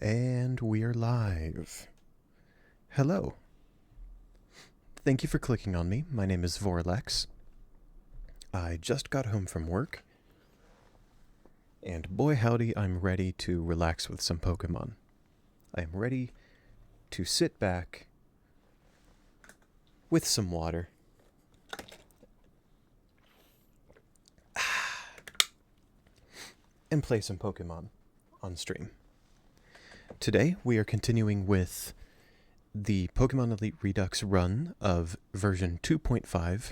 And we're live. Hello. Thank you for clicking on me. My name is Vorlex. I just got home from work. And boy howdy, I'm ready to relax with some Pokemon. I am ready to sit back with some water. And play some Pokemon on stream. Today, we are continuing with the Pokemon Elite Redux run of version 2.5.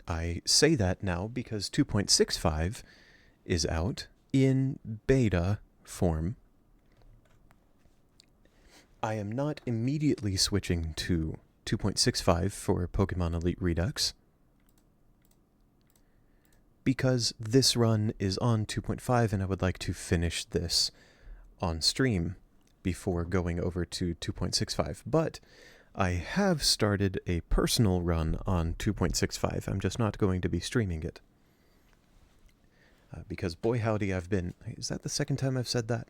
I say that now because 2.65 is out in beta form. I am not immediately switching to 2.65 for Pokemon Elite Redux, because this run is on 2.5 and I would like to finish this on stream before going over to 2.65. But I have started a personal run on 2.65. I'm just not going to be streaming it. Because boy howdy, I've been... Is that the second time I've said that?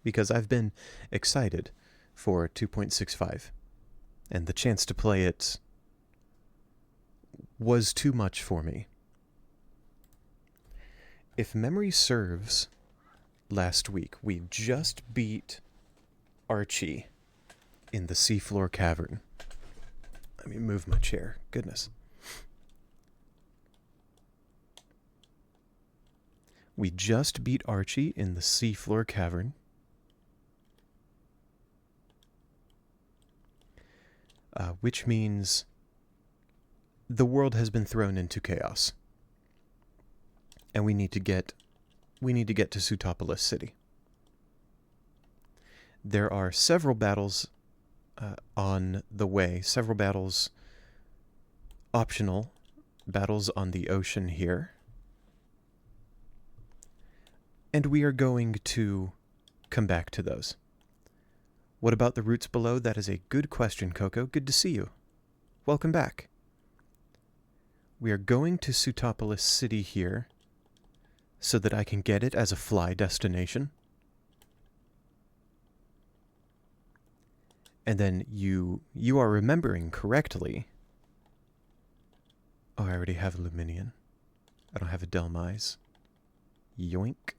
Because I've been excited for 2.65. And the chance to play it was too much for me. If memory serves, last week we just beat Archie in the seafloor cavern. Let me move my chair. Goodness. We just beat Archie in the seafloor cavern. Which means the world has been thrown into chaos. And we need to get to Sootopolis City. There are several battles on the way, several battles, optional battles on the ocean here. And we are going to come back to those. What about the routes below? That is a good question, Coco. Good to see you. Welcome back. We are going to Sootopolis City here, so that I can get it as a fly destination. And then you are remembering correctly. Oh, I already have a Luminion. I don't have a Delmise. Yoink.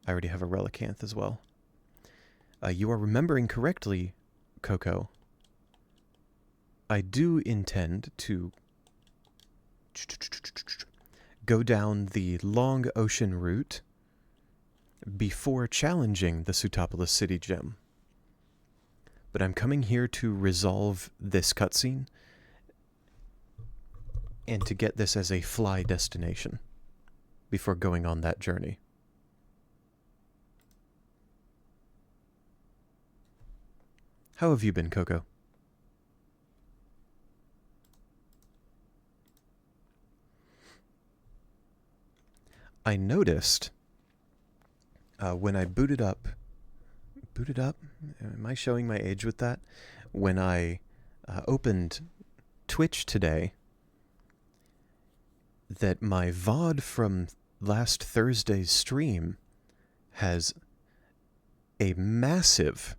I already have a Relicanth as well. You are remembering correctly, Coco. I do intend to go down the long ocean route before challenging the Sootopolis City gym. But I'm coming here to resolve this cutscene and to get this as a fly destination before going on that journey. How have you been, Coco? I noticed when I booted up, am I showing my age with that? When I opened Twitch today, that my VOD from last Thursday's stream has a massive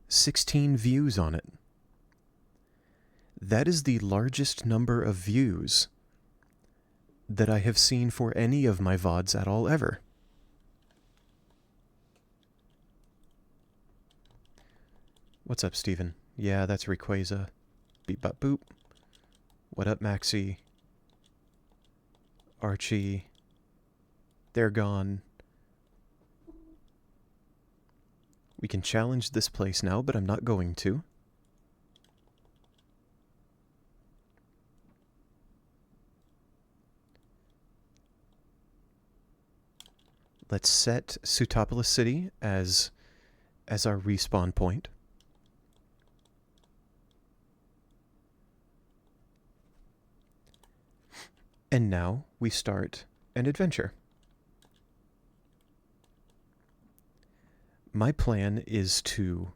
16 views on it. That is the largest number of views that I have seen for any of my VODs at all ever. What's up, Steven? Yeah, that's Rayquaza. Beep bop boop. What up, Maxie? Archie. They're gone. We can challenge this place now, but I'm not going to. Let's set Sootopolis City as our respawn point. And now we start an adventure. My plan is to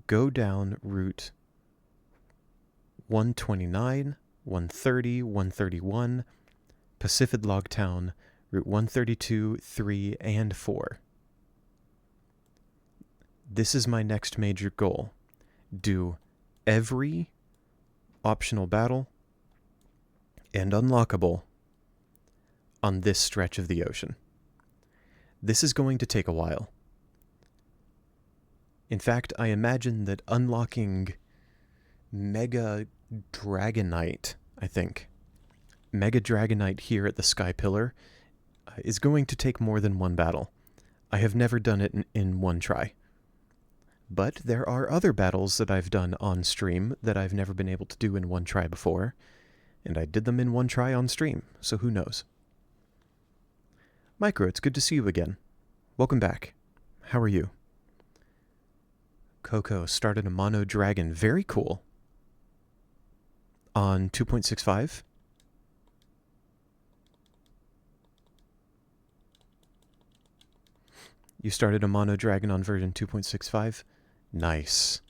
go down route 129, 130, 131, Pacific Logtown, Route 132, 3, and 4. This is my next major goal. Do every optional battle and unlockable on this stretch of the ocean. This is going to take a while. In fact, I imagine that unlocking Mega Dragonite, I think, Mega Dragonite here at the Sky Pillar is going to take more than one battle. I have never done it in one try. But there are other battles that I've done on stream that I've never been able to do in one try before, and I did them in one try on stream, so who knows. Micro, it's good to see you again. Welcome back. How are you? Coco started a Mono Dragon. Very cool. On 2.65. You started a Mono Dragon on version 2.65? Nice.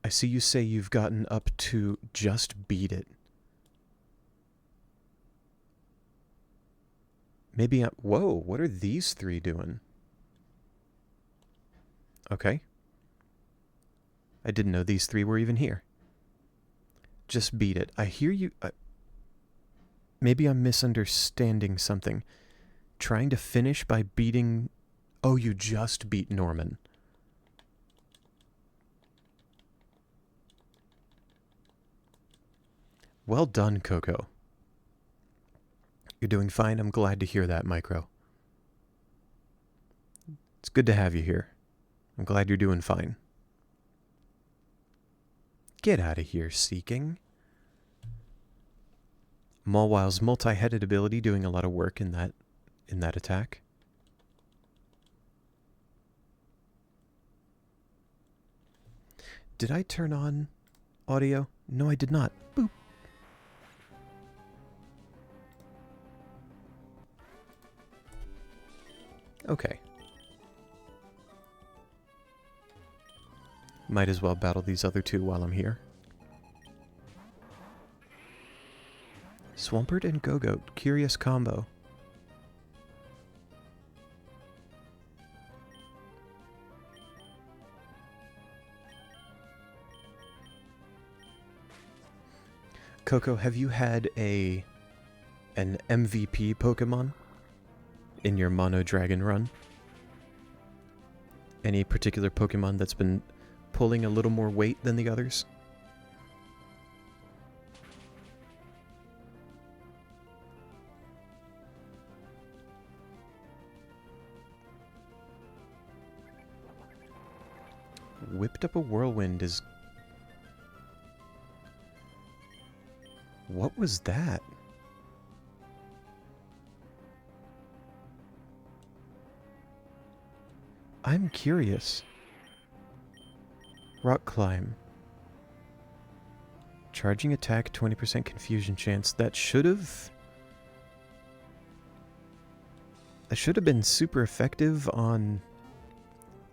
I see you say you've gotten up to just beat it. Maybe whoa, what are these three doing? Okay. I didn't know these three were even here. Just beat it. I hear you... maybe I'm misunderstanding something. Trying to finish by beating... Oh, you just beat Norman. Well done, Coco. You're doing fine. I'm glad to hear that, Micro. It's good to have you here. I'm glad you're doing fine. Get out of here, Seeking. Mawwile's multi-headed ability doing a lot of work in that attack. Did I turn on audio? No, I did not. Boop. Okay. Might as well battle these other two while I'm here. Swampert and Gogoat. Curious combo. Coco, have you had an MVP Pokemon in your Mono Dragon run? Any particular Pokemon that's been pulling a little more weight than the others? Whipped up a whirlwind is... What was that? I'm curious. Rock climb. Charging attack, 20% confusion chance. That should have been super effective on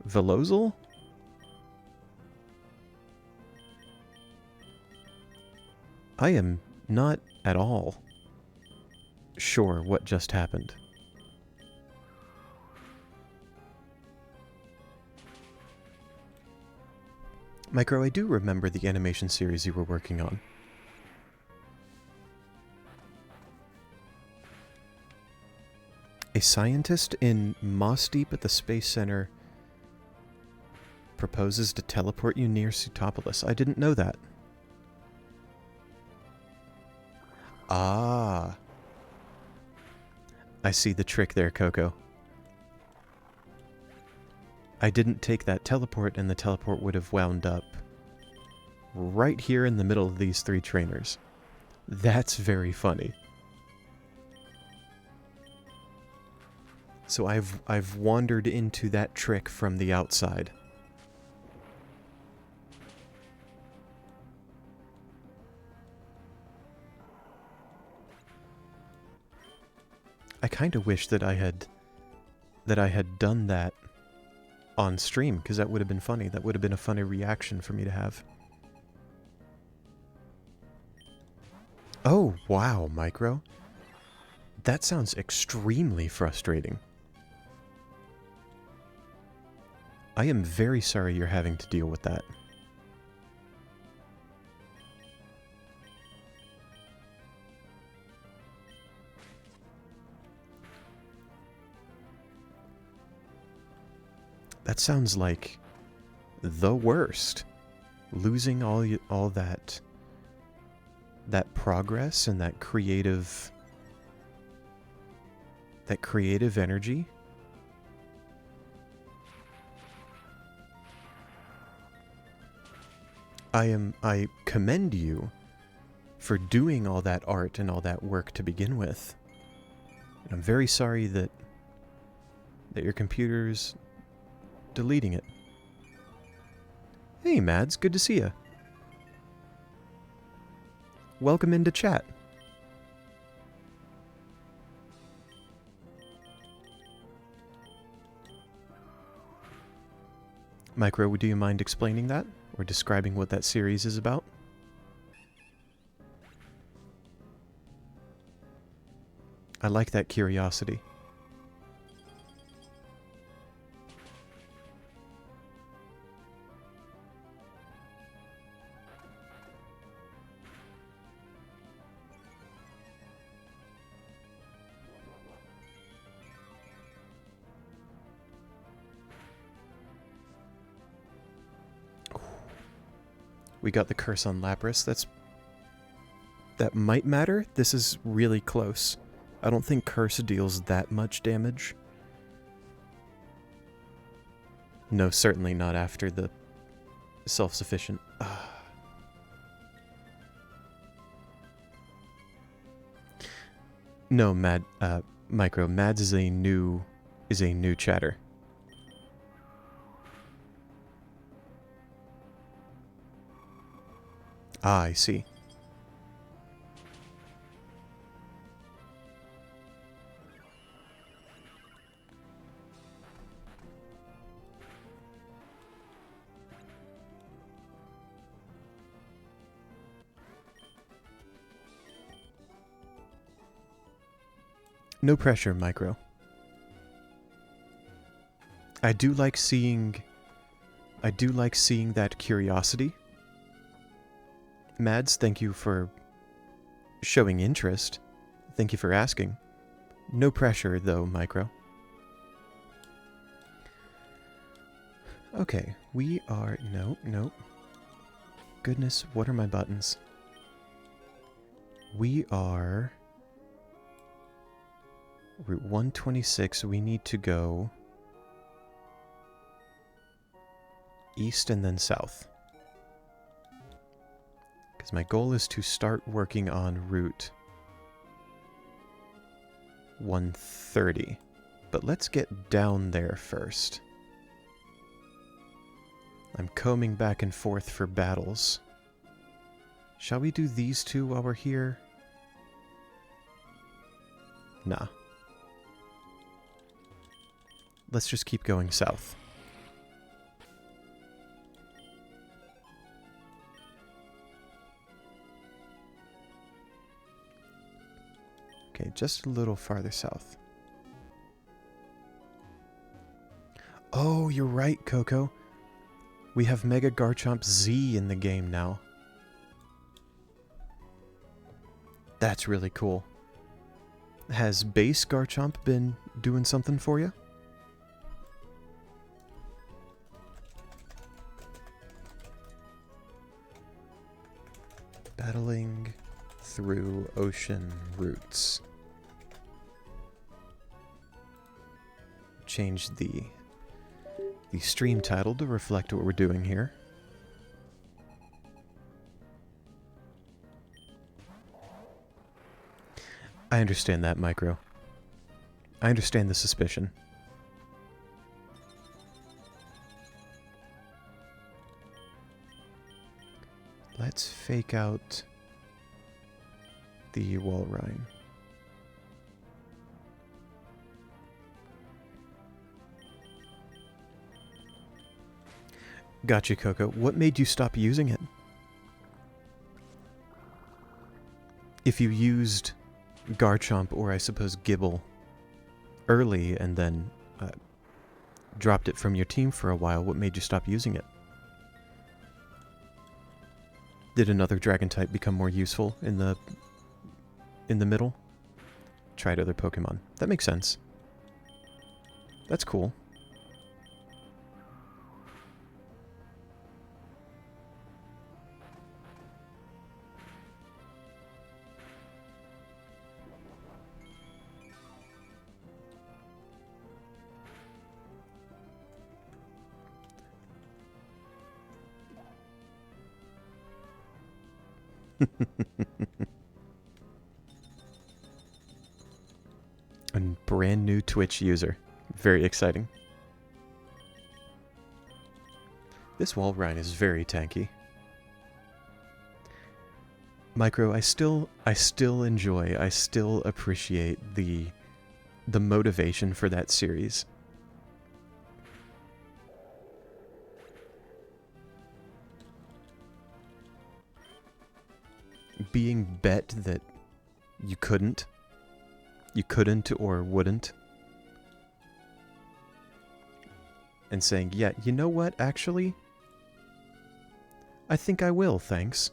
Velozel? I am not at all sure what just happened. Micro, I do remember the animation series you were working on. A scientist in Moss Deep at the Space Center proposes to teleport you near Sootopolis. I didn't know that. Ah. I see the trick there, Coco. I didn't take that teleport, and the teleport would have wound up right here in the middle of these three trainers. That's very funny. So I've wandered into that trick from the outside. I kind of wish that I had done that on stream, because that would have been funny. That would have been a funny reaction for me to have. Wow, Micro. That sounds extremely frustrating. I am very sorry you're having to deal with that. That sounds like the worst. Losing all that progress and that creative energy. I commend you for doing all that art and all that work to begin with. And I'm very sorry that your computer's deleting it. Hey Mads, good to see ya. Welcome into chat. Micro, do you mind explaining that? Or describing what that series is about? I like that curiosity. We got the curse on Lapras. That might matter. This is really close. I don't think curse deals that much damage. No, certainly not after the self-sufficient. No, Micro. Mads is a new chatter. Ah, I see. No pressure, Micro. I do like seeing that curiosity. Mads, thank you for showing interest. Thank you for asking. No pressure, though, Micro. Okay, we are... No. Goodness, what are my buttons? We are... Route 126, we need to go... east and then south. Because my goal is to start working on Route 130. But let's get down there first. I'm combing back and forth for battles. Shall we do these two while we're here? Nah. Let's just keep going south. Okay, just a little farther south. Oh, you're right, Coco. We have Mega Garchomp Z in the game now. That's really cool. Has base Garchomp been doing something for you? Battling through ocean routes. Change the stream title to reflect what we're doing here. I understand that, Micro. I understand the suspicion. Let's fake out the Walrein. Gotcha, Coco. What made you stop using it? if you used Garchomp or I suppose Gibble early and then dropped it from your team for a while, what made you stop using it? Did another dragon type become more useful in the middle? Tried other Pokemon. That makes sense. That's cool. A brand new Twitch user. Very exciting. This Walrein is very tanky. Micro, I still enjoy, I still appreciate the motivation for that series. Being bet that you couldn't or wouldn't, and saying, yeah, you know what, actually, I think I will, thanks.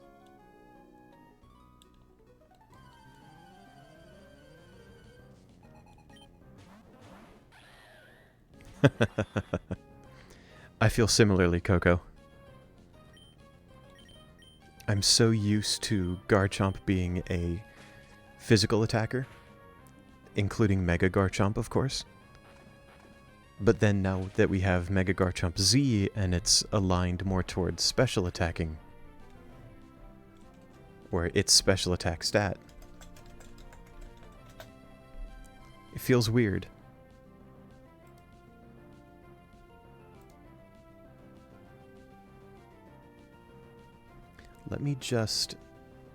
I feel similarly, Coco. I'm so used to Garchomp being a physical attacker, including Mega Garchomp, of course. But then now that we have Mega Garchomp Z and it's aligned more towards special attacking, or its special attack stat, it feels weird. Let me just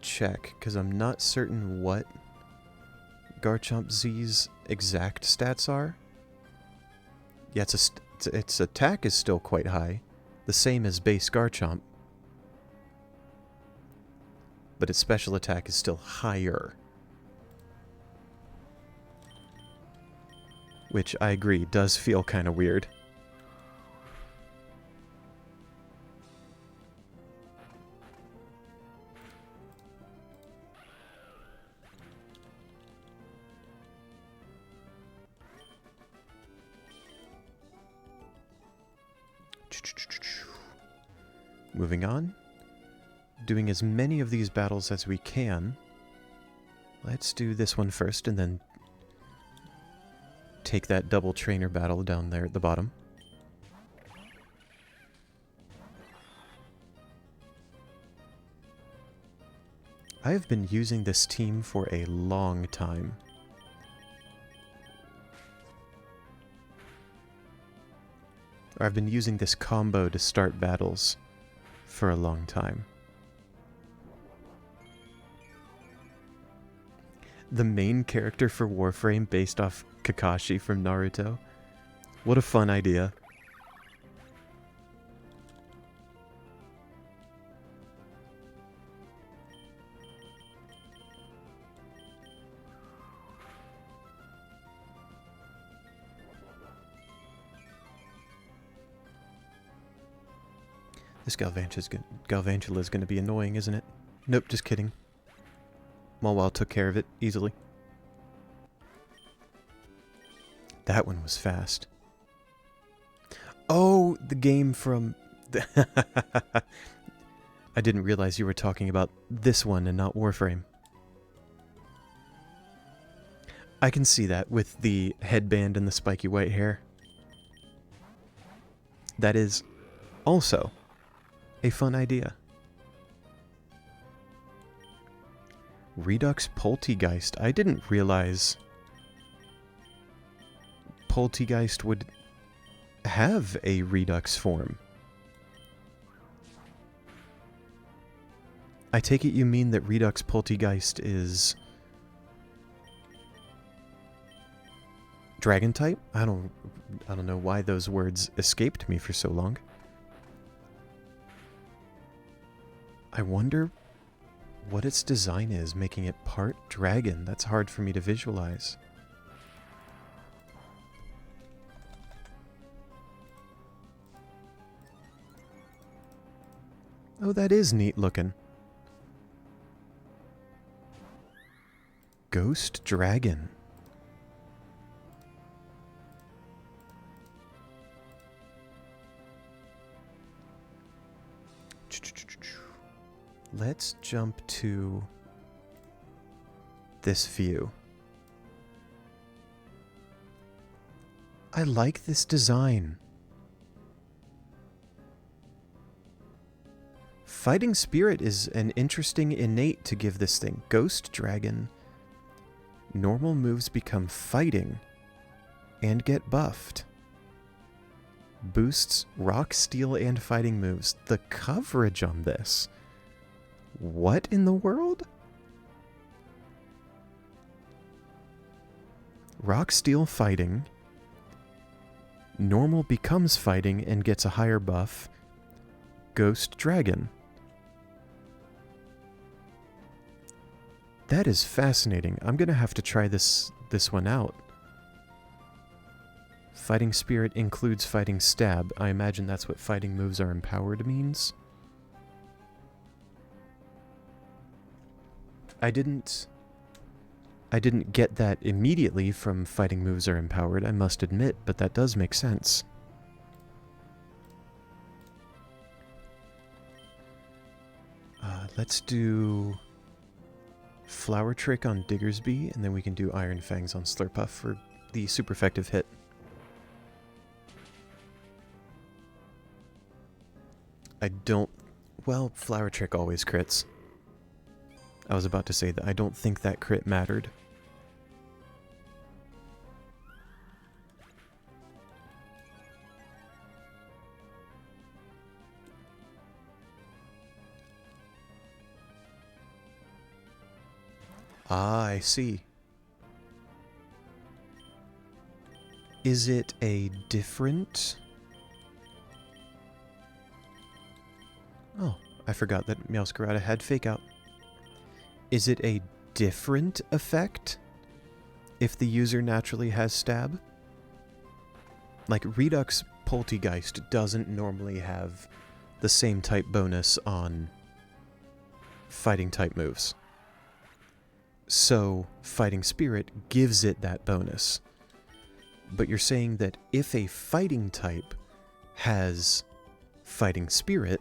check, because I'm not certain what Garchomp Z's exact stats are. Yeah, its attack is still quite high, the same as base Garchomp, but its special attack is still higher. Which, I agree, does feel kind of weird. Moving on. Doing as many of these battles as we can. Let's do this one first and then take that double trainer battle down there at the bottom. I have been using this team for a long time. I've been using this combo to start battles for a long time. The main character for Warframe based off Kakashi from Naruto. What a fun idea. This Galvantula is going to be annoying, isn't it? Nope, just kidding. Mawile took care of it easily. That one was fast. Oh, the game from... I didn't realize you were talking about this one and not Warframe. I can see that with the headband and the spiky white hair. That is also a fun idea. Redux Poltegeist. I didn't realize Poltegeist would have a Redux form. I take it you mean that Redux Poltegeist is Dragon type? I don't know why those words escaped me for so long. I wonder what its design is, making it part dragon. That's hard for me to visualize. Oh, that is neat looking. Ghost dragon. Let's jump to this view. I like this design. Fighting Spirit is an interesting innate to give this thing. Ghost Dragon. Normal moves become fighting and get buffed. Boosts rock, steel, and fighting moves. The coverage on this. What in the world? Rock, steel, fighting. Normal becomes fighting and gets a higher buff. Ghost Dragon. That is fascinating. I'm gonna have to try this one out. Fighting Spirit includes Fighting Stab. I imagine that's what fighting moves are empowered means. I didn't get that immediately from fighting moves are empowered, I must admit, but that does make sense. Let's do Flower Trick on Diggersby, and then we can do Iron Fangs on Slurpuff for the super effective hit. Well, Flower Trick always crits. I was about to say that I don't think that crit mattered. Ah, I see. Is it a different... Oh, I forgot that Meowscarada had Fake Out. Is it a different effect if the user naturally has Stab? Like, Redux Poltegeist doesn't normally have the same type bonus on fighting type moves. So, Fighting Spirit gives it that bonus. But you're saying that if a fighting type has Fighting Spirit,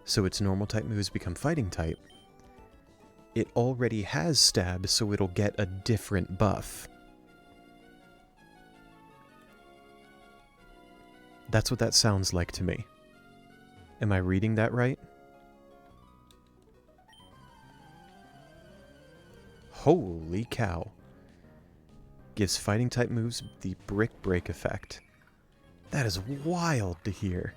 so its normal type moves become fighting type, it already has Stab, so it'll get a different buff. That's what that sounds like to me. Am I reading that right? Holy cow. Gives fighting type moves the Brick Break effect. That is wild to hear.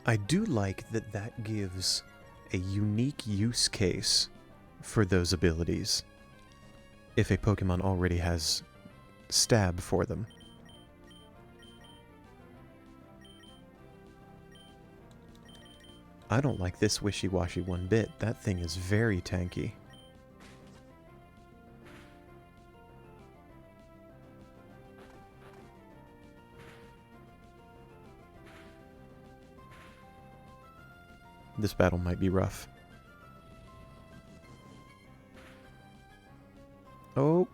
I do like that that gives a unique use case for those abilities if a Pokemon already has Stab for them. I don't like this wishy-washy one bit. That thing is very tanky. This battle might be rough. Oh.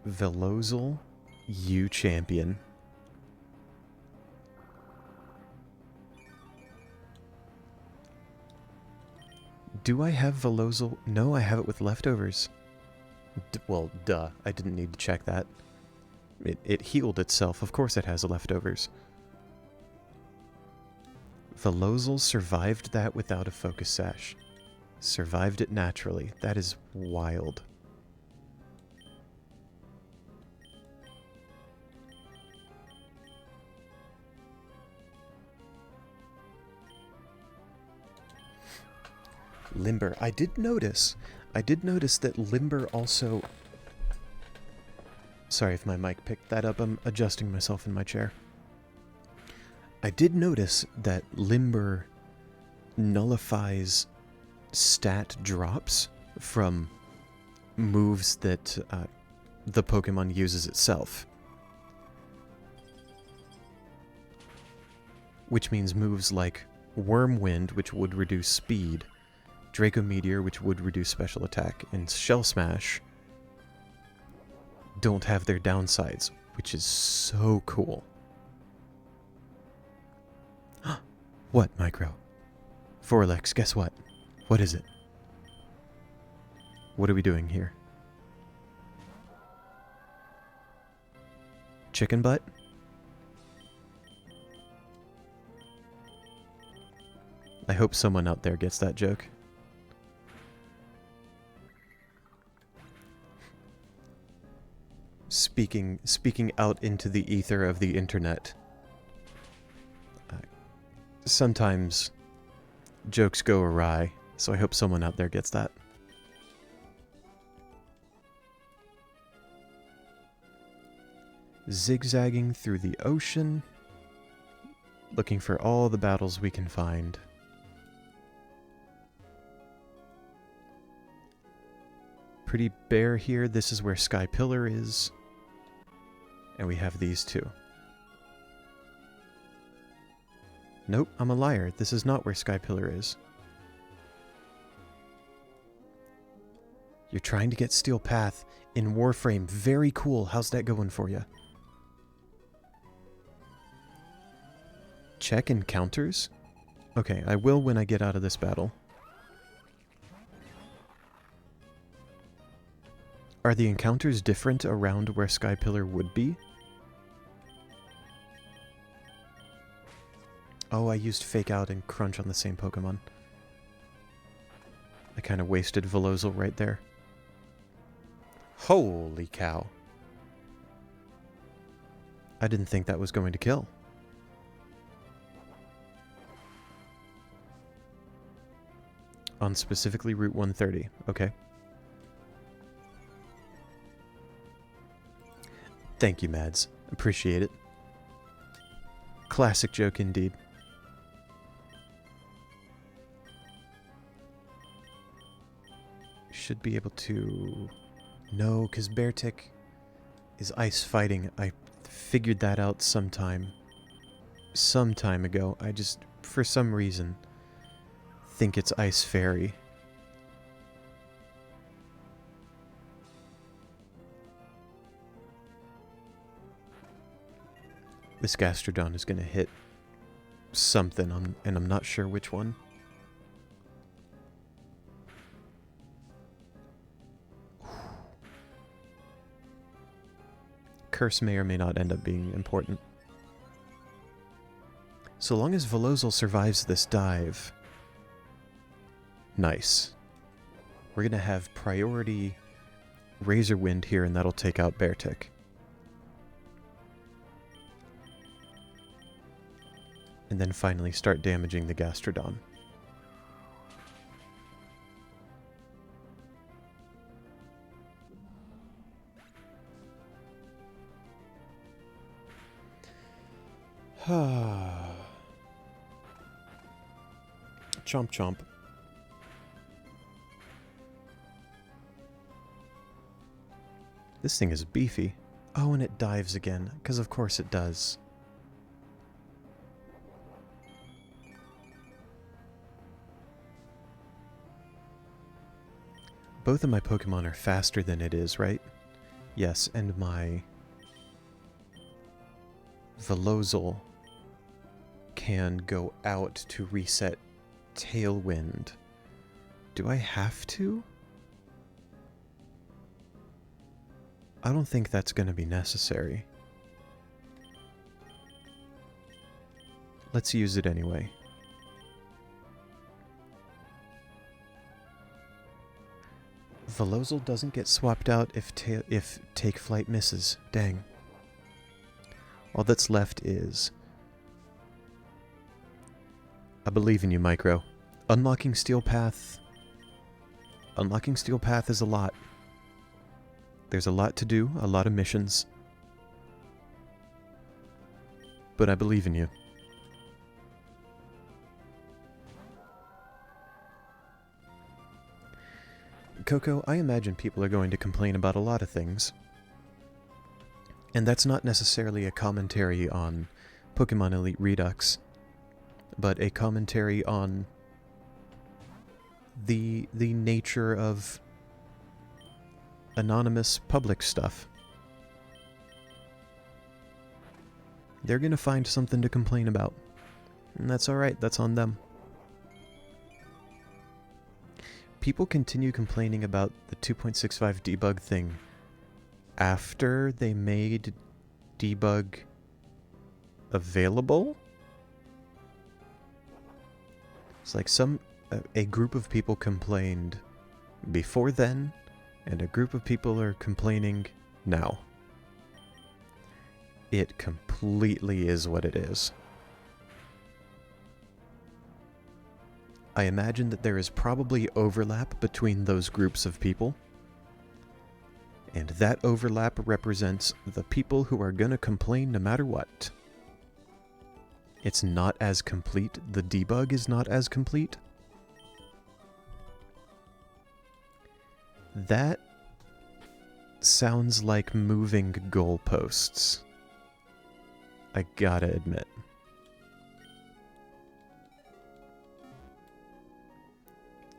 Velozel, you champion. Do I have Velozel? No, I have it with leftovers. Well, duh. I didn't need to check that. It healed itself. Of course it has leftovers. Velozel survived that without a Focus Sash. Survived it naturally. That is wild. Limber. I did notice that Limber also... Sorry if my mic picked that up. I'm adjusting myself in my chair. I did notice that Limber nullifies stat drops from moves that the Pokemon uses itself. Which means moves like Wormwind, which would reduce speed, Draco Meteor, which would reduce special attack, and Shell Smash don't have their downsides, which is so cool. What, Micro? Forlex, guess what? What is it? What are we doing here? Chicken butt? I hope someone out there gets that joke. Speaking out into the ether of the internet. Sometimes jokes go awry, so I hope someone out there gets that. Zigzagging through the ocean, looking for all the battles we can find. Pretty bare here. This is where Sky Pillar is. And we have these two. Nope, I'm a liar. This is not where Sky Pillar is. You're trying to get Steel Path in Warframe. Very cool. How's that going for you? Check encounters? Okay, I will when I get out of this battle. Are the encounters different around where Sky Pillar would be? Oh, I used Fake Out and Crunch on the same Pokemon. I kind of wasted Velozel right there. Holy cow. I didn't think that was going to kill. On specifically Route 130. Okay. Thank you, Mads. Appreciate it. Classic joke indeed. Should be able to... No, because Beartic is ice fighting. I figured that out some time ago. I just, for some reason, think it's Ice Fairy. This Gastrodon is going to hit something, and I'm not sure which one. Curse may or may not end up being important. So long as Velozel survives this dive... Nice. We're going to have priority Razor Wind here, and that'll take out Beartic. And then finally start damaging the Gastrodon. Chomp chomp. This thing is beefy. Oh, and it dives again, because of course it does. Both of my Pokemon are faster than it is, right? Yes, and my Velozel can go out to reset Tailwind. Do I have to? I don't think that's going to be necessary. Let's use it anyway. Velozel doesn't get swapped out if Take Flight misses. Dang. All that's left is... I believe in you, Micro. Unlocking Steel Path... Unlocking Steel Path is a lot. There's a lot to do, a lot of missions. But I believe in you. Coco, I imagine people are going to complain about a lot of things. And that's not necessarily a commentary on Pokemon Elite Redux, but a commentary on the nature of anonymous public stuff. They're gonna find something to complain about. And that's alright, that's on them. People continue complaining about the 2.65 debug thing after they made debug available? It's like a group of people complained before then, and a group of people are complaining now. It completely is what it is. I imagine that there is probably overlap between those groups of people, and that overlap represents the people who are gonna complain no matter what. It's not as complete. The debug is not as complete. That sounds like moving goalposts. I gotta admit.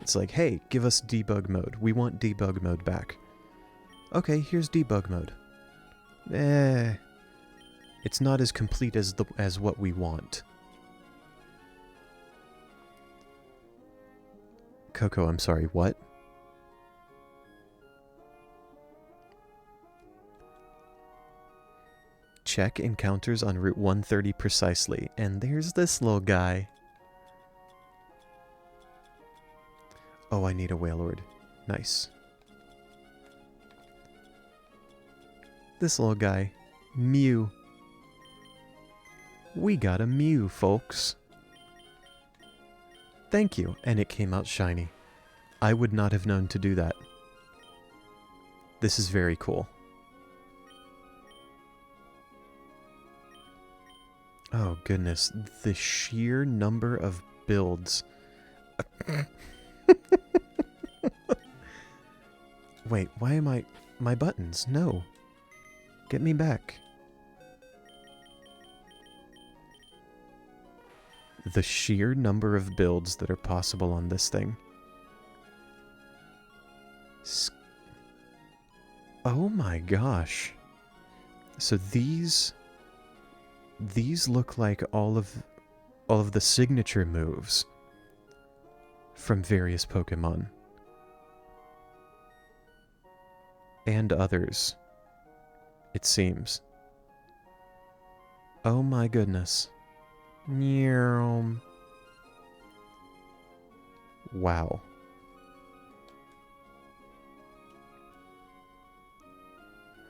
It's like, hey, give us debug mode. We want debug mode back. Okay, here's debug mode. It's not as complete as what we want. Coco, I'm sorry, what? Check encounters on Route 130 precisely, and there's this little guy. Oh, I need a Wailord. Nice. This little guy. Mew. We got a Mew, folks. Thank you, and it came out shiny. I would not have known to do that. This is very cool. Oh goodness, the sheer number of builds. Wait, why am I... My buttons, no. Get me back. The sheer number of builds that are possible on this thing. Oh my gosh. So these look like all of the signature moves from various Pokemon. And others, it seems. Oh my goodness. Wow.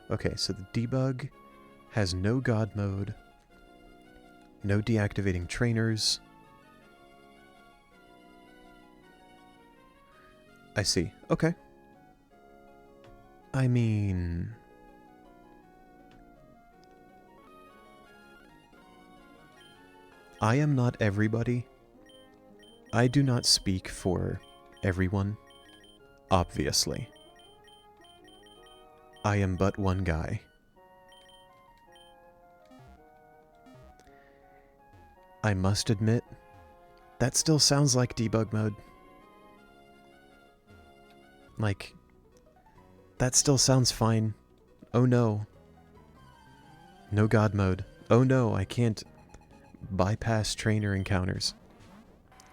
Okay, so the debug has no God mode, no deactivating trainers. I see. Okay. I mean... I am not everybody. I do not speak for everyone, obviously. I am but one guy. I must admit, that still sounds like debug mode. Like, that still sounds fine. Oh no. No God mode. Oh no, I can't bypass trainer encounters.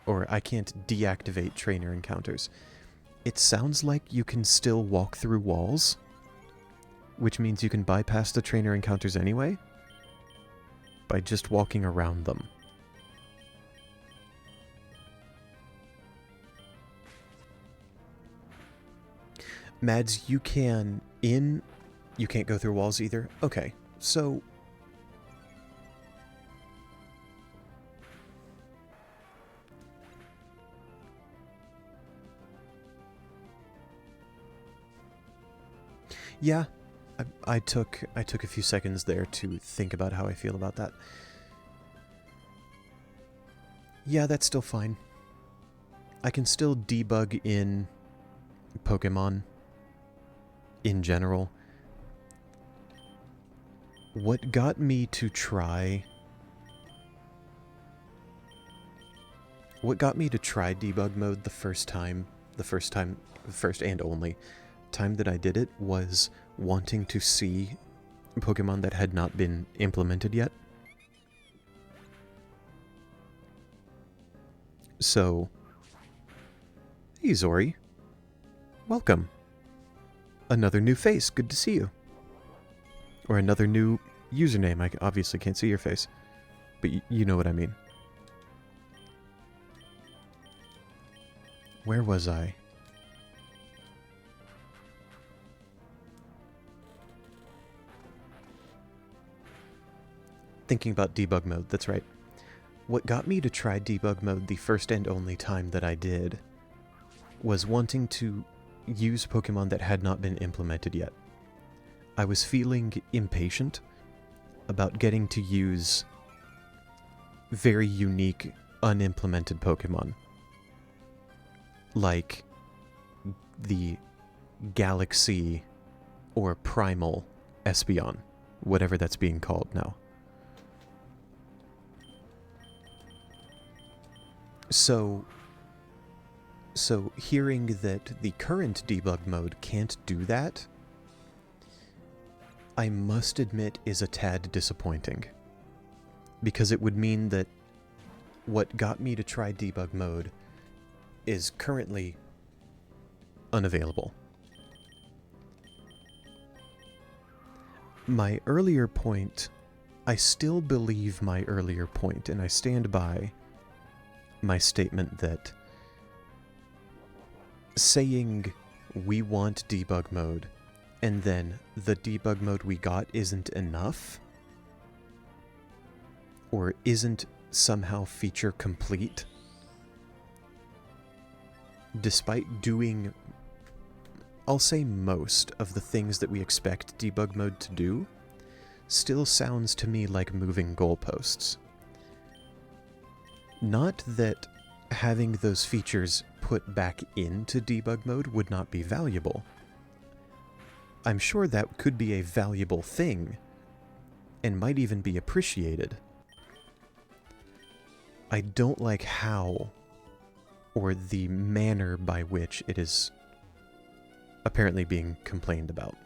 Or I can't deactivate trainer encounters. It sounds like you can still walk through walls, which means you can bypass the trainer encounters anyway, by just walking around them. Mads, you can't go through walls either? Okay, so... Yeah, I took a few seconds there to think about how I feel about that. Yeah, that's still fine. I can still debug in Pokemon in general. What got me to try... What got me to try debug mode the first and only time that I did it was wanting to see Pokemon that had not been implemented yet. So, hey Zori, welcome. Another new face, good to see you. Or another new username, I obviously can't see your face, but you know what I mean. Where was I? Thinking about debug mode, that's right. What got me to try debug mode the first and only time that I did was wanting to use Pokemon that had not been implemented yet. I was feeling impatient about getting to use very unique, unimplemented Pokemon. Like the Galaxy or Primal Espeon, whatever that's being called now. So hearing that the current debug mode can't do that, I must admit is a tad disappointing. Because it would mean that what got me to try debug mode is currently unavailable. My earlier point, I still believe my earlier point, and I stand by my statement that saying we want debug mode and then the debug mode we got isn't enough or isn't somehow feature complete, despite doing, I'll say most of the things that we expect debug mode to do, still sounds to me like moving goalposts. Not that having those features put back into debug mode would not be valuable. I'm sure that could be a valuable thing, and might even be appreciated. I don't like how, or the manner by which it is apparently being complained about.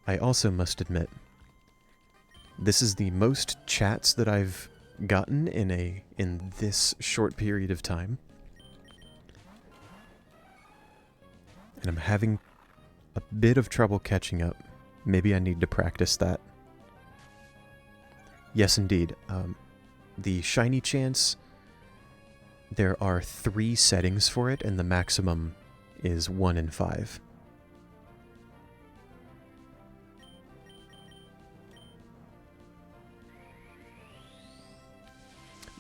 I also must admit, this is the most chats that I've gotten in this short period of time. And I'm having a bit of trouble catching up. Maybe I need to practice that. Yes, indeed. The shiny chance, there are 3 settings for it, and the maximum is 1 in 5.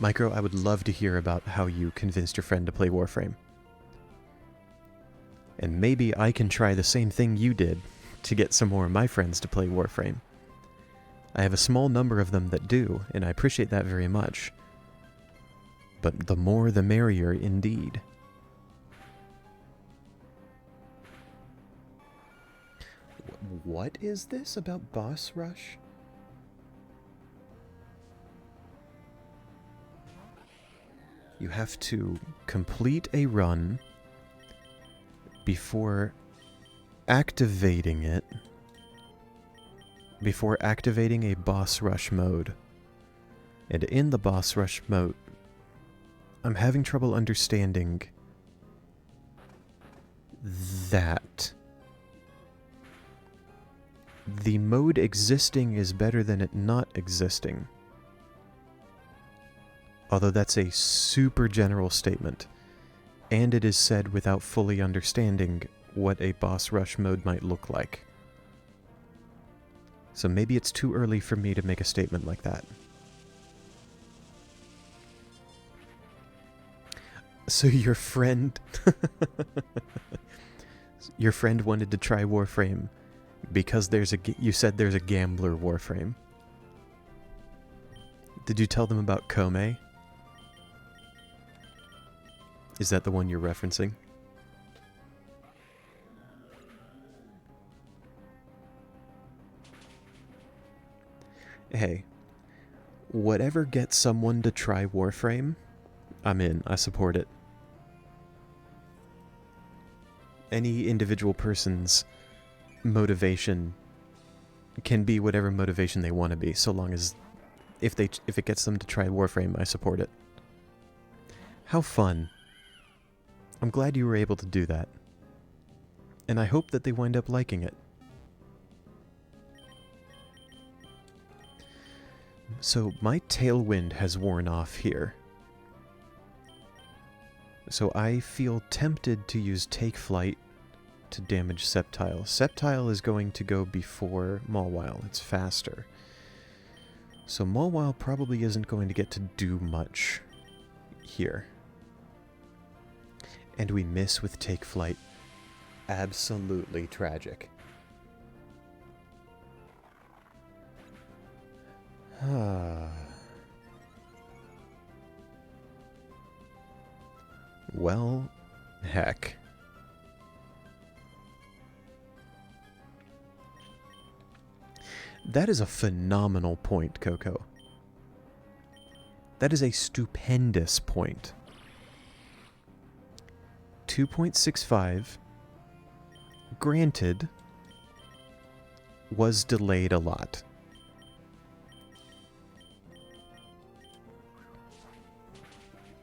Micro, I would love to hear about how you convinced your friend to play Warframe. And maybe I can try the same thing you did to get some more of my friends to play Warframe. I have a small number of them that do, and I appreciate that very much. But the more the merrier indeed. What is this about boss rush? You have to complete a run before activating it, before activating a boss rush mode. And in the boss rush mode, I'm having trouble understanding that the mode existing is better than it not existing. Although that's a super general statement, and it is said without fully understanding what a boss rush mode might look like. So maybe it's too early for me to make a statement like that. So your friend... your friend wanted to try Warframe because you said there's a gambler Warframe. Did you tell them about Kome? Is that the one you're referencing? Hey, whatever gets someone to try Warframe, I'm in. I support it. Any individual person's motivation can be whatever motivation they want to be, so long as if it gets them to try Warframe, I support it. How fun. I'm glad you were able to do that. And I hope that they wind up liking it. So my tailwind has worn off here. So I feel tempted to use Take Flight to damage Sceptile. Sceptile is going to go before Mawile. It's faster. So Mawile probably isn't going to get to do much here. And we miss with Take Flight. Absolutely tragic. Well, heck. That is a phenomenal point, Coco. That is a stupendous point. 2.65, granted, was delayed a lot.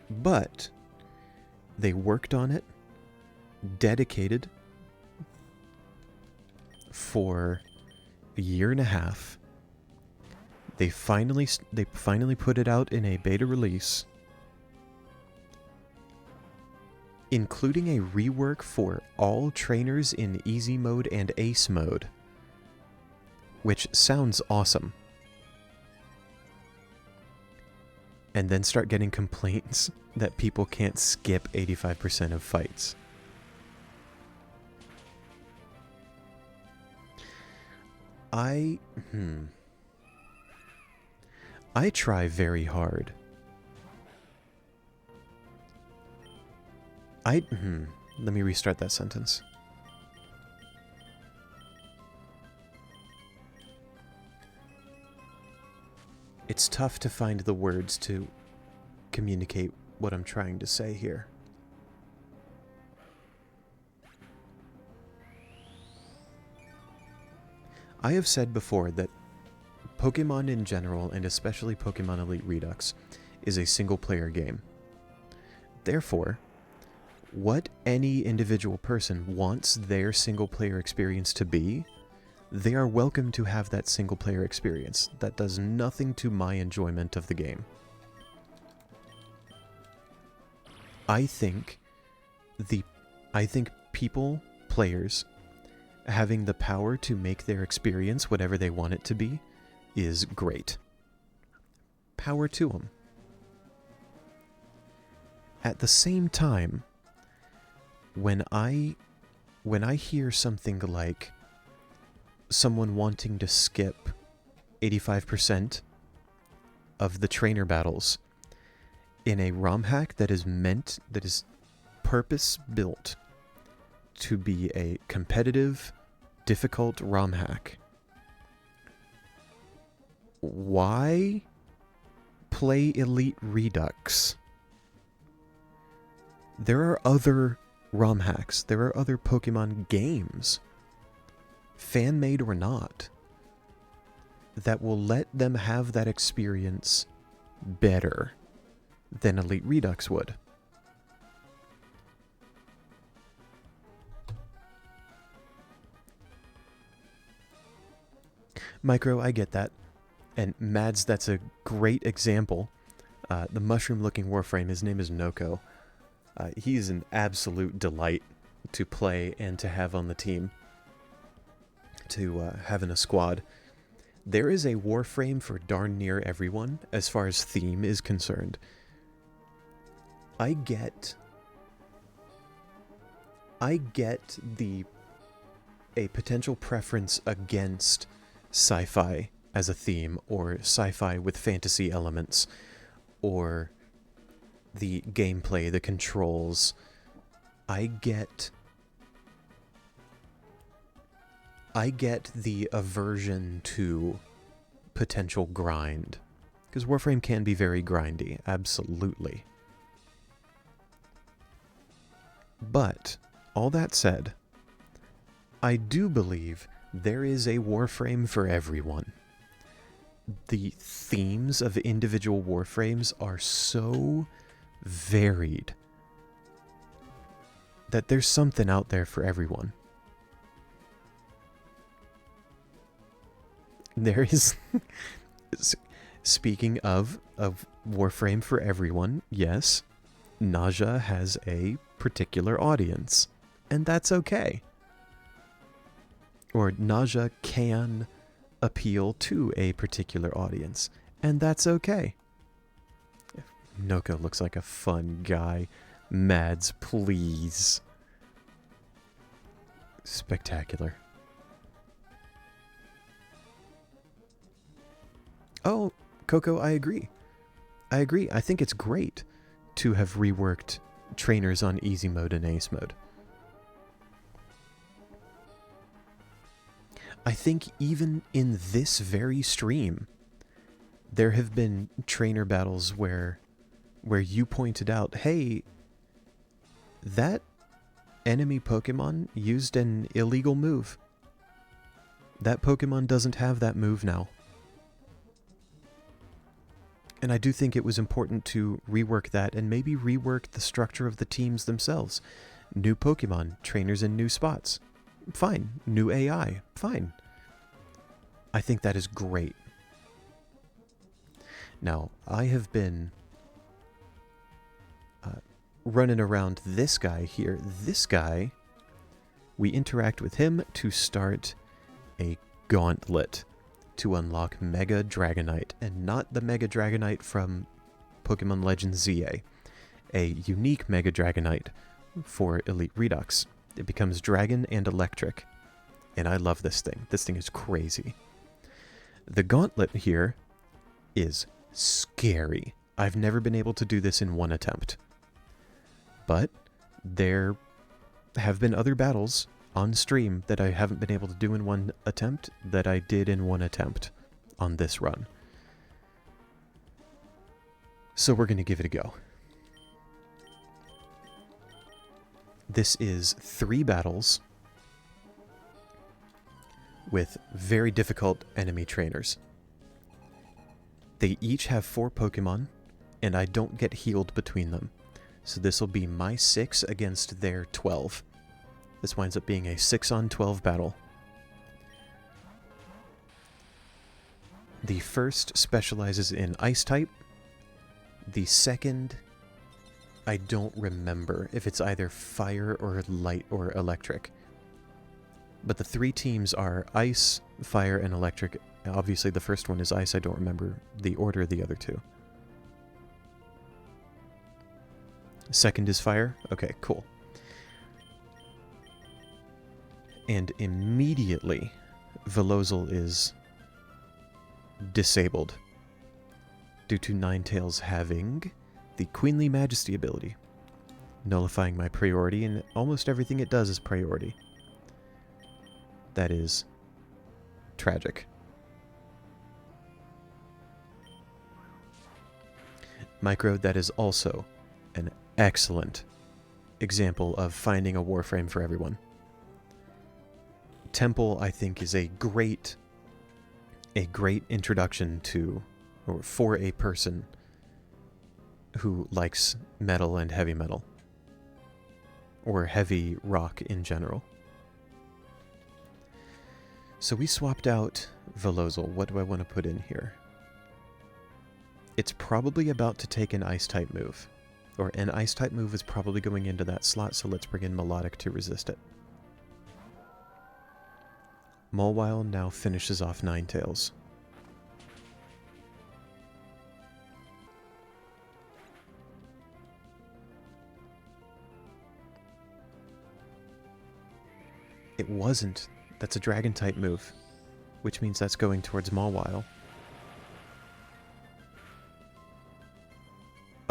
But they worked on it, dedicated for a year and a half. They finally put it out in a beta release, including a rework for all trainers in easy mode and ace mode, which sounds awesome. And then start getting complaints that people can't skip 85% of fights. I try very hard. Let me restart that sentence. It's tough to find the words to communicate what I'm trying to say here. I have said before that Pokemon in general, and especially Pokemon Elite Redux, is a single-player game. Therefore, what any individual person wants their single-player experience to be, they are welcome to have that single-player experience. That does nothing to my enjoyment of the game. I think people, players, having the power to make their experience whatever they want it to be is great. Power to them. At the same time, when I hear something like someone wanting to skip 85% of the trainer battles in a ROM hack that is purpose-built to be a competitive, difficult ROM hack, why play Elite Redux? There are other ROM hacks. There are other Pokemon games, fan-made or not, that will let them have that experience better than Elite Redux would. Micro, I get that. And Mads, that's a great example. The mushroom-looking Warframe, his name is Noko. He's an absolute delight to play and to have on the team, to have in a squad. There is a Warframe for darn near everyone as far as theme is concerned. I get a potential preference against sci-fi as a theme, or sci-fi with fantasy elements, or the gameplay, the controls. I get the aversion to potential grind. Because Warframe can be very grindy, absolutely. But, all that said, I do believe there is a Warframe for everyone. The themes of individual Warframes are so varied that there's something out there for everyone. There is... Speaking of Warframe for everyone, yes, Naja has a particular audience, and that's okay. Or Naja can appeal to a particular audience, and that's okay. Noko looks like a fun guy. Mads, please. Spectacular. Oh, Coco, I agree. I think it's great to have reworked trainers on easy mode and ace mode. I think even in this very stream, there have been trainer battles where you pointed out, hey, that enemy Pokemon used an illegal move. That Pokemon doesn't have that move now. And I do think it was important to rework that and maybe rework the structure of the teams themselves. New Pokemon, trainers in new spots. Fine. New AI. Fine. I think that is great. Now, I have been running around this guy here. This guy, we interact with him to start a gauntlet to unlock Mega Dragonite, and not the Mega Dragonite from Pokemon Legends ZA. A unique Mega Dragonite for Elite Redux. It becomes Dragon and Electric, and I love this thing. This thing is crazy. The gauntlet here is scary. I've never been able to do this in one attempt. But there have been other battles on stream that I haven't been able to do in one attempt that I did in one attempt on this run. So we're going to give it a go. This is 3 battles with very difficult enemy trainers. They each have 4 Pokemon, and I don't get healed between them. So this will be my 6 against their 12. This winds up being a 6-on-12 battle. The first specializes in Ice type. The second, I don't remember if it's either Fire or Light or Electric. But the 3 teams are Ice, Fire, and Electric. Obviously the first one is Ice, I don't remember the order of the other 2. Second is Fire? Okay, cool. And immediately, Velozel is disabled due to Ninetales having the Queenly Majesty ability, nullifying my priority, and almost everything it does is priority. That is tragic. Micro, that is also an excellent example of finding a Warframe for everyone. Temple, I think, is a great introduction to, or for a person who likes metal and heavy metal, or heavy rock in general. So we swapped out Velozel. What do I want to put in here? It's probably about to take an Ice-type move. Or an Ice-type move is probably going into that slot, so let's bring in Melodic to resist it. Mawile now finishes off Ninetales. It wasn't. That's a Dragon-type move, which means that's going towards Mawile.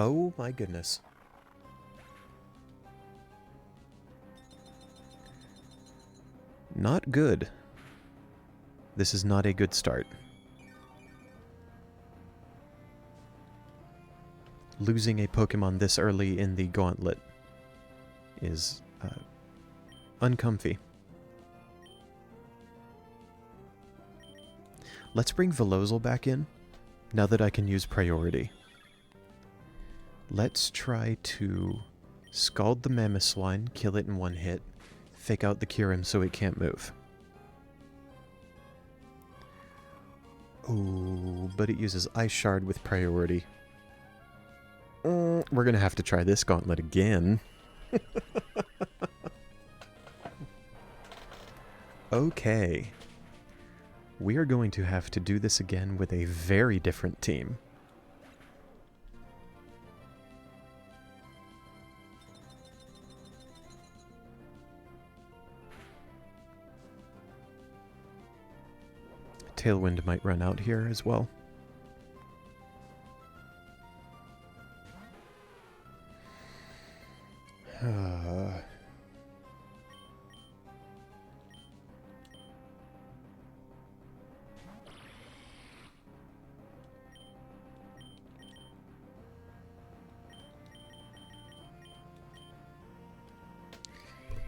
Oh my goodness. Not good. This is not a good start. Losing a Pokemon this early in the gauntlet is uncomfy. Let's bring Velozel back in, now that I can use priority. Let's try to scald the Mamoswine, kill it in one hit, fake out the Kyurem so it can't move. Oh, but it uses Ice Shard with priority. We're gonna have to try this gauntlet again. Okay. We are going to have to do this again with a very different team. Tailwind might run out here as well.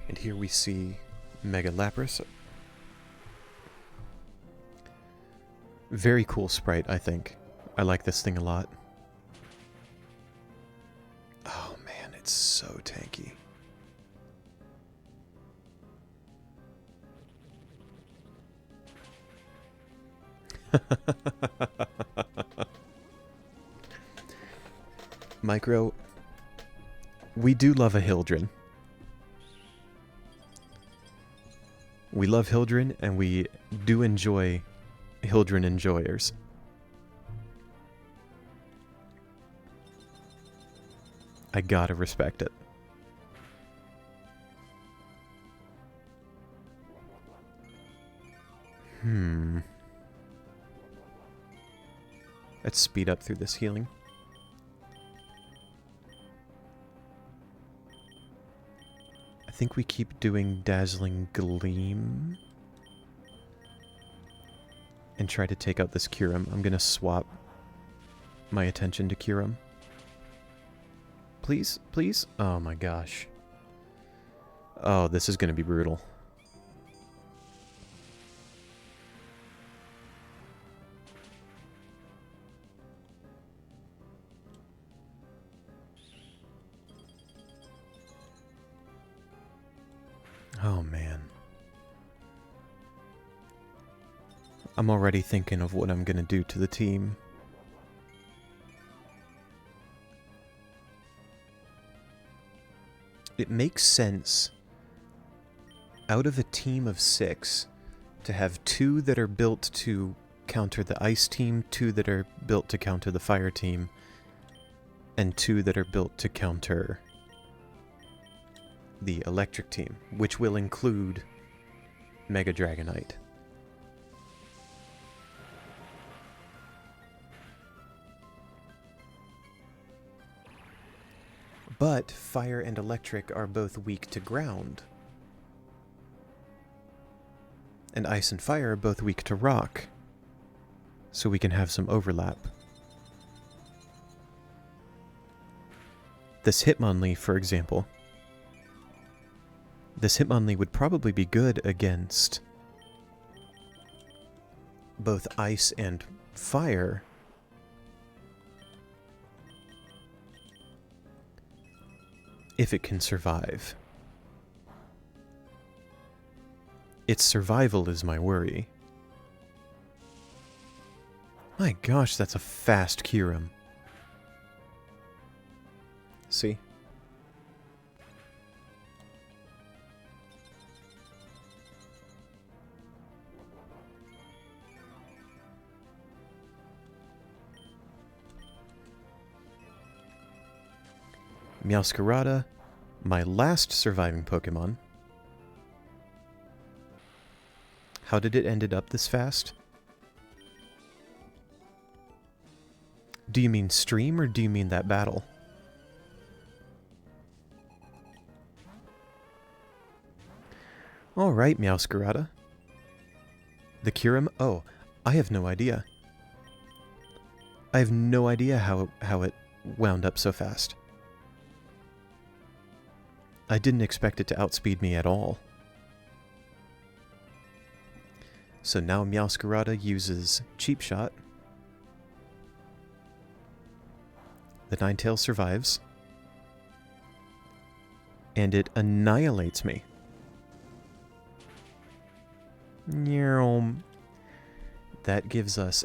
And here we see Mega Lapras. Very cool sprite, I think. I like this thing a lot. Oh man, it's so tanky. Micro, we do love a Hildren. We love Hildren, and we do enjoy Hildren enjoyers. I gotta respect it. Let's speed up through this healing. I think we keep doing Dazzling Gleam and try to take out this Kyurem. I'm gonna swap my attention to Kyurem. Please, please? Oh my gosh. Oh, this is gonna be brutal. Oh man. I'm already thinking of what I'm gonna do to the team. It makes sense, out of a team of 6, to have 2 that are built to counter the ice team, 2 that are built to counter the fire team, and 2 that are built to counter the electric team, which will include Mega Dragonite. But fire and electric are both weak to ground. And ice and fire are both weak to rock. So we can have some overlap. This Hitmonlee, for example. This Hitmonlee would probably be good against both ice and fire. If it can survive. Its survival is my worry. My gosh, that's a fast Kyurem. See? Meowscarada, my last surviving Pokemon. How did it ended up this fast? Do you mean stream or do you mean that battle? Alright, Meowscarada. The Kyurem? Oh, I have no idea. I have no idea how it wound up so fast. I didn't expect it to outspeed me at all. So now Meowscarada uses Cheap Shot. The Ninetales survives. And it annihilates me. That gives us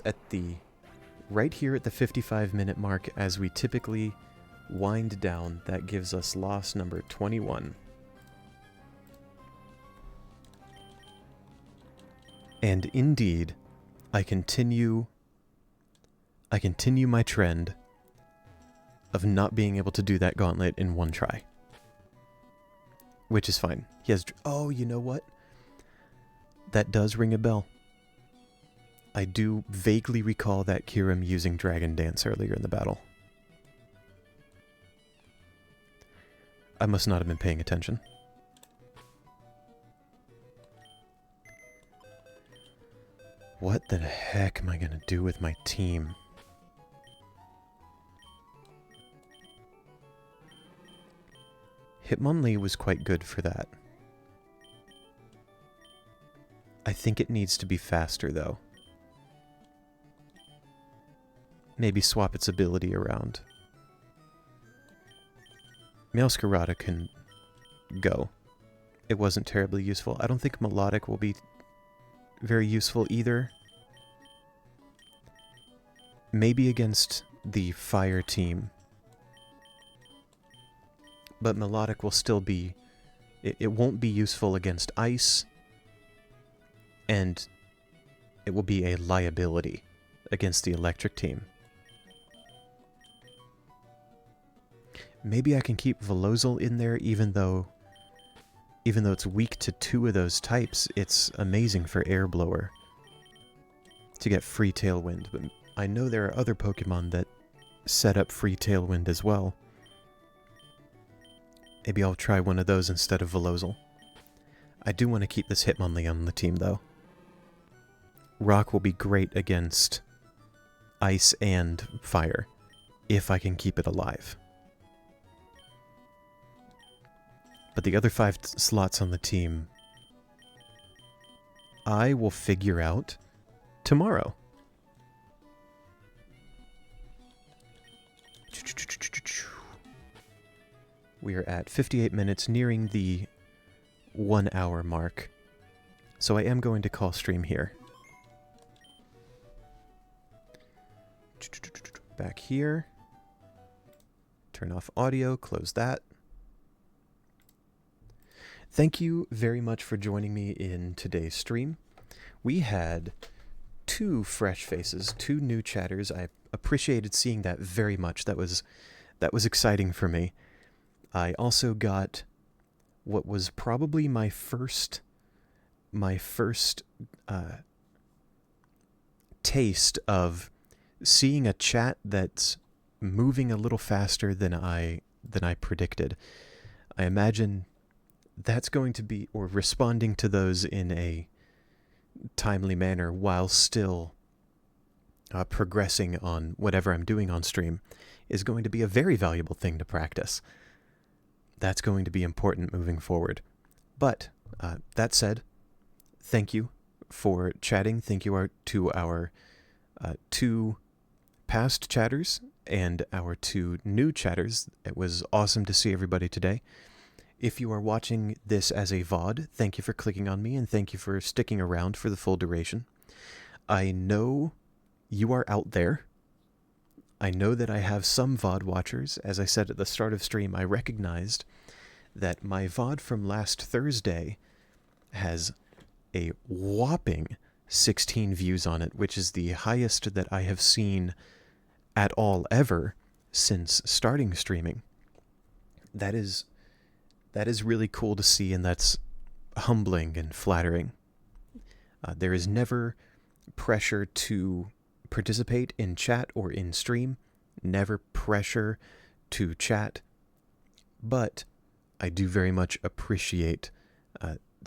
right here at the 55-minute mark, as we typically wind down, that gives us loss number 21. And indeed, I continue my trend of not being able to do that gauntlet in one try. Which is fine. He has... Oh, you know what? That does ring a bell. I do vaguely recall that Kyurem using Dragon Dance earlier in the battle. I must not have been paying attention. What the heck am I going to do with my team? Hitmonlee was quite good for that. I think it needs to be faster, though. Maybe swap its ability around. Meowscarada can go. It wasn't terribly useful. I don't think Melodic will be very useful either. Maybe against the fire team. But Melodic will still be... It won't be useful against ice. And it will be a liability against the electric team. Maybe I can keep Velozel in there, even though it's weak to 2 of those types. It's amazing for Air Blower to get free Tailwind, but I know there are other Pokemon that set up free Tailwind as well. Maybe I'll try one of those instead of Velozel. I do want to keep this Hitmonlee on the team, though. Rock will be great against ice and fire, if I can keep it alive. But the other 5 slots on the team, I will figure out tomorrow. We are at 58 minutes, nearing the 1 hour mark. So I am going to call stream here. Back here. Turn off audio, close that. Thank you very much for joining me in today's stream. We had 2 fresh faces, 2 new chatters. I appreciated seeing that very much. That was exciting for me. I also got what was probably my first taste of seeing a chat that's moving a little faster than I predicted. I imagine that's going to be, or responding to those in a timely manner while still progressing on whatever I'm doing on stream, is going to be a very valuable thing to practice. That's going to be important moving forward. But that said, thank you for chatting. Thank you to our 2 past chatters and our 2 new chatters. It was awesome to see everybody today. If you are watching this as a VOD, thank you for clicking on me, and thank you for sticking around for the full duration. I know you are out there. I know that I have some VOD watchers. As I said at the start of stream, I recognized that my VOD from last Thursday has a whopping 16 views on it, which is the highest that I have seen at all ever since starting streaming. That is really cool to see, and that's humbling and flattering. There is never pressure to participate in chat or in stream, never pressure to chat, but I do very much appreciate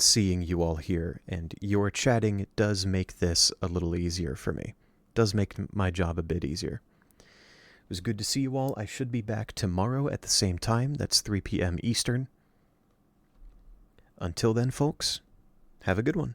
seeing you all here, and your chatting does make this a little easier for me. Does make my job a bit easier. It was good to see you all. I should be back tomorrow at the same time. That's 3 p.m. Eastern. Until then, folks, have a good one.